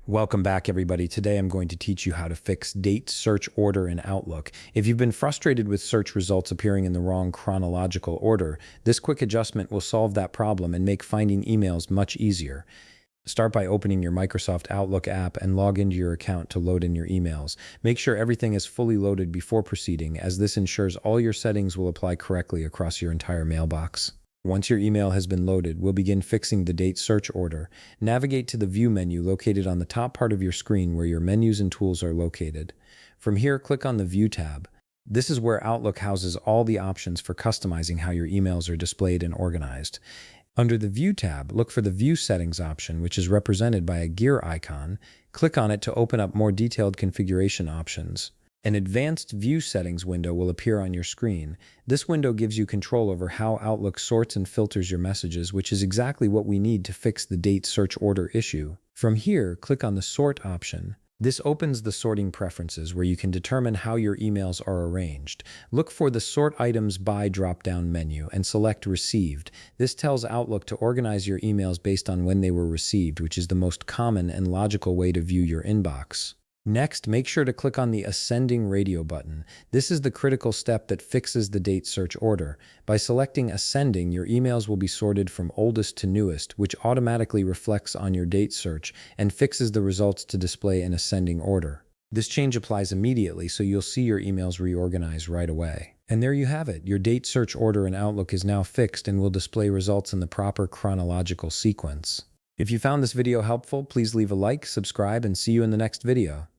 Welcome back, everybody. Today I'm going to teach you how to fix date search order in Outlook. If you've been frustrated with search results appearing in the wrong chronological order, this quick adjustment will solve that problem and make finding emails much easier. Start by opening your Microsoft Outlook app and log into your account to load in your emails. Make sure everything is fully loaded before proceeding, as this ensures all your settings will apply correctly across your entire mailbox. Once your email has been loaded, we'll begin fixing the date search order. Navigate to the View menu located on the top part of your screen where your menus and tools are located. From here, click on the View tab. This is where Outlook houses all the options for customizing how your emails are displayed and organized. Under the View tab, look for the View Settings option, which is represented by a gear icon. Click on it to open up more detailed configuration options. An advanced view settings window will appear on your screen. This window gives you control over how Outlook sorts and filters your messages, which is exactly what we need to fix the date search order issue. From here, click on the Sort option. This opens the sorting preferences where you can determine how your emails are arranged. Look for the Sort Items By drop-down menu and select Received. This tells Outlook to organize your emails based on when they were received, which is the most common and logical way to view your inbox. Next, make sure to click on the Ascending Radio button. This is the critical step that fixes the date search order. By selecting Ascending, your emails will be sorted from oldest to newest, which automatically reflects on your date search and fixes the results to display in ascending order. This change applies immediately, so you'll see your emails reorganize right away. And there you have it. Your date search order in Outlook is now fixed and will display results in the proper chronological sequence. If you found this video helpful, please leave a like, subscribe, and see you in the next video.